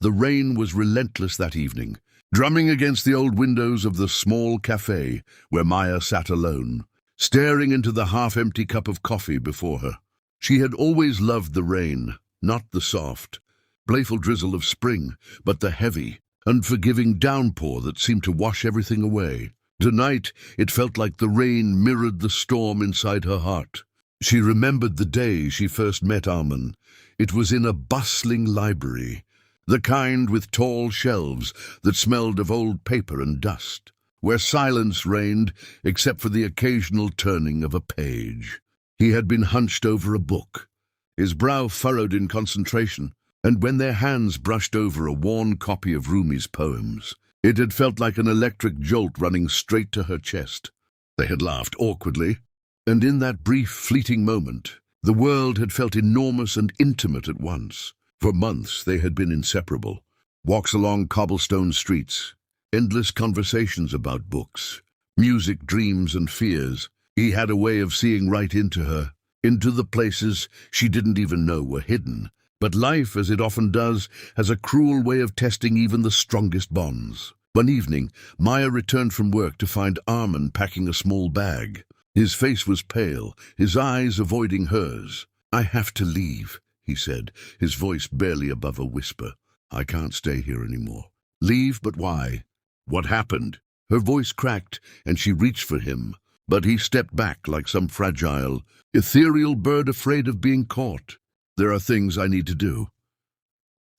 The rain was relentless that evening, drumming against the old windows of the small cafe where Maya sat alone, staring into the half-empty cup of coffee before her. She had always loved the rain, not the soft, playful drizzle of spring, but the heavy, unforgiving downpour that seemed to wash everything away. Tonight, it felt like the rain mirrored the storm inside her heart. She remembered the day she first met Armin. It was in a bustling library, the kind with tall shelves that smelled of old paper and dust, where silence reigned except for the occasional turning of a page. He had been hunched over a book, his brow furrowed in concentration, and when their hands brushed over a worn copy of Rumi's poems, it had felt like an electric jolt running straight to her chest. They had laughed awkwardly, and in that brief, fleeting moment, the world had felt enormous and intimate at once. For months they had been inseparable. Walks along cobblestone streets, endless conversations about books, music, dreams, and fears. He had a way of seeing right into her, into the places she didn't even know were hidden. But life, as it often does, has a cruel way of testing even the strongest bonds. One evening, Maya returned from work to find Armin packing a small bag. His face was pale, his eyes avoiding hers. "I have to leave," he said, his voice barely above a whisper. "I can't stay here anymore." "Leave? But why? What happened?" Her voice cracked, and she reached for him, but he stepped back like some fragile, ethereal bird afraid of being caught. "There are things I need to do.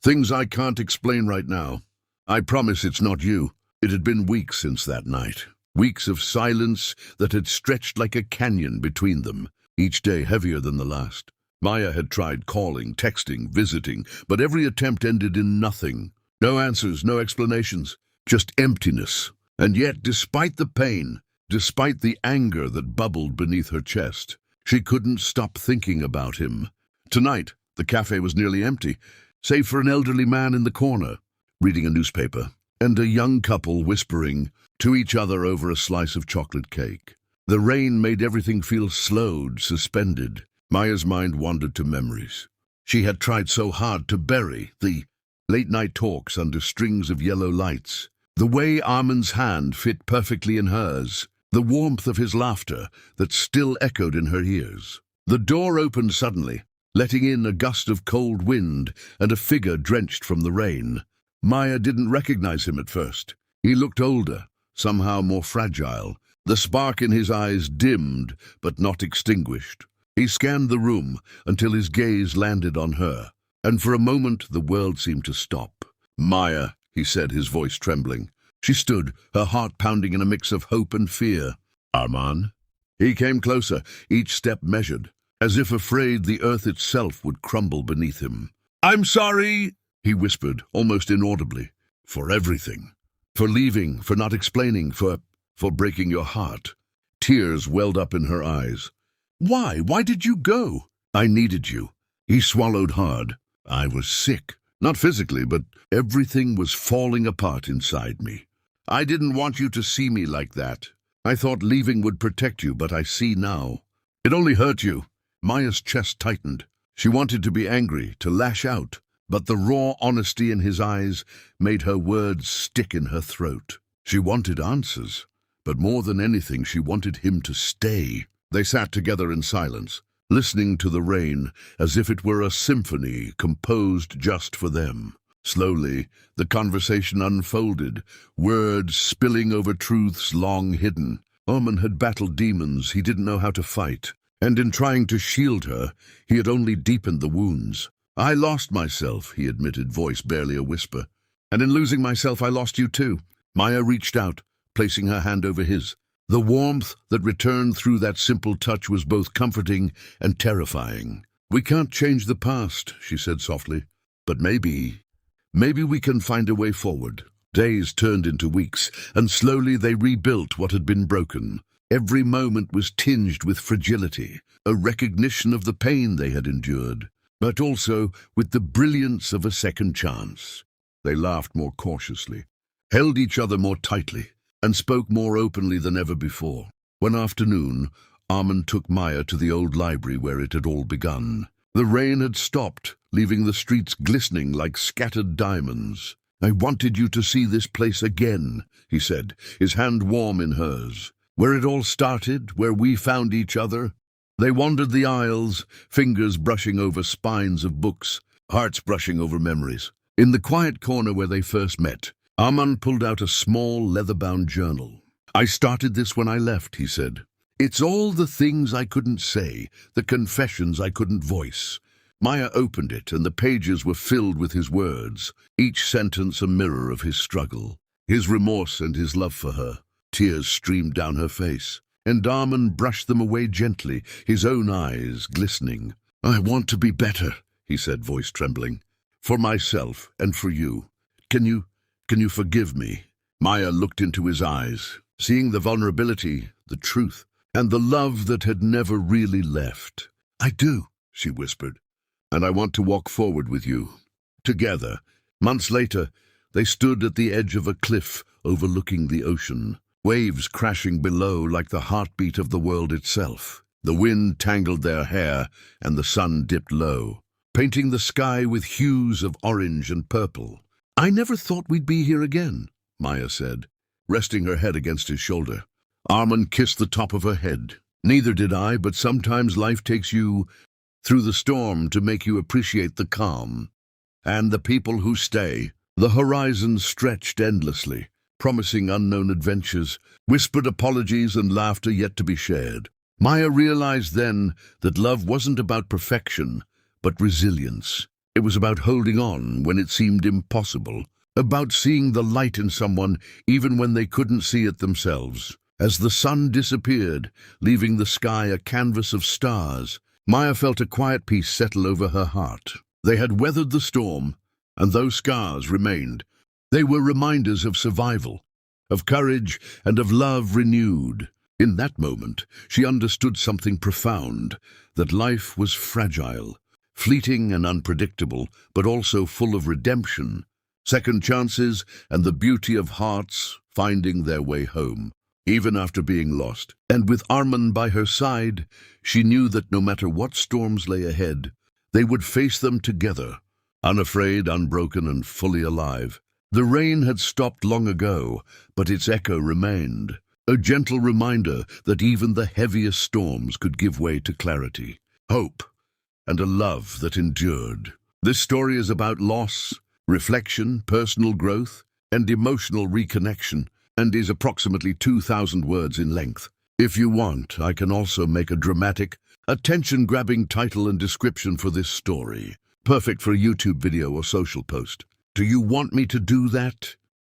Things I can't explain right now. I promise it's not you." It had been weeks since that night. Weeks of silence that had stretched like a canyon between them, each day heavier than the last. Maya had tried calling, texting, visiting, but every attempt ended in nothing. No answers, no explanations, just emptiness. And yet, despite the pain, despite the anger that bubbled beneath her chest, she couldn't stop thinking about him. Tonight, the cafe was nearly empty, save for an elderly man in the corner, reading a newspaper, and a young couple whispering to each other over a slice of chocolate cake. The rain made everything feel slowed, suspended. Maya's mind wandered to memories. She had tried so hard to bury the late-night talks under strings of yellow lights, the way Armin's hand fit perfectly in hers, the warmth of his laughter that still echoed in her ears. The door opened suddenly, letting in a gust of cold wind and a figure drenched from the rain. Maya didn't recognize him at first. He looked older, somehow more fragile. The spark in his eyes dimmed, but not extinguished. He scanned the room until his gaze landed on her, and for a moment the world seemed to stop. "Maya," he said, his voice trembling. She stood, her heart pounding in a mix of hope and fear. "Arman?" He came closer, each step measured, as if afraid the earth itself would crumble beneath him. "I'm sorry," he whispered, almost inaudibly. "For everything. For leaving, for not explaining, for breaking your heart." Tears welled up in her eyes. "Why? Why did you go?" "I needed you." He swallowed hard. "I was sick. Not physically, but everything was falling apart inside me. I didn't want you to see me like that. I thought leaving would protect you, but I see now. It only hurt you." Maya's chest tightened. She wanted to be angry, to lash out, but the raw honesty in his eyes made her words stick in her throat. She wanted answers, but more than anything, she wanted him to stay. They sat together in silence, listening to the rain as if it were a symphony composed just for them. Slowly, the conversation unfolded, words spilling over truths long hidden. Armin had battled demons he didn't know how to fight, and in trying to shield her, he had only deepened the wounds. "I lost myself," he admitted, voice barely a whisper. "And in losing myself, I lost you too." Maya reached out, placing her hand over his. The warmth that returned through that simple touch was both comforting and terrifying. "We can't change the past," she said softly, "but maybe we can find a way forward." Days turned into weeks, and slowly they rebuilt what had been broken. Every moment was tinged with fragility, a recognition of the pain they had endured, but also with the brilliance of a second chance. They laughed more cautiously, held each other more tightly, and spoke more openly than ever before. One afternoon, Armin took Maya to the old library where it had all begun. The rain had stopped, leaving the streets glistening like scattered diamonds. "I wanted you to see this place again," he said, his hand warm in hers. "Where it all started, where we found each other." They wandered the aisles, fingers brushing over spines of books, hearts brushing over memories. In the quiet corner where they first met, Arman pulled out a small leather-bound journal. "I started this when I left," he said. "It's all the things I couldn't say, the confessions I couldn't voice." Maya opened it, and the pages were filled with his words, each sentence a mirror of his struggle, his remorse and his love for her. Tears streamed down her face, and Arman brushed them away gently, his own eyes glistening. "I want to be better," he said, voice trembling. "For myself and for you. Can you forgive me?" Maya looked into his eyes, seeing the vulnerability, the truth, and the love that had never really left. "I do," she whispered, "and I want to walk forward with you." Together, months later, they stood at the edge of a cliff overlooking the ocean, waves crashing below like the heartbeat of the world itself. The wind tangled their hair, and the sun dipped low, painting the sky with hues of orange and purple. "I never thought we'd be here again," Maya said, resting her head against his shoulder. Arman kissed the top of her head. "Neither did I, but sometimes life takes you through the storm to make you appreciate the calm. And the people who stay." The horizon stretched endlessly, promising unknown adventures, whispered apologies and laughter yet to be shared. Maya realized then that love wasn't about perfection, but resilience. It was about holding on when it seemed impossible, about seeing the light in someone even when they couldn't see it themselves. As the sun disappeared, leaving the sky a canvas of stars, Maya felt a quiet peace settle over her heart. They had weathered the storm, and those scars remained. They were reminders of survival, of courage, and of love renewed. In that moment, she understood something profound, that life was fragile, fleeting and unpredictable, but also full of redemption, second chances, and the beauty of hearts finding their way home, even after being lost. And with Arman by her side, she knew that no matter what storms lay ahead, they would face them together, unafraid, unbroken, and fully alive. The rain had stopped long ago, but its echo remained, a gentle reminder that even the heaviest storms could give way to clarity, hope, and a love that endured. This story is about loss, reflection, personal growth, and emotional reconnection, and is approximately 2,000 words in length. If you want, I can also make a dramatic, attention-grabbing title and description for this story, perfect for a YouTube video or social post. Do you want me to do that?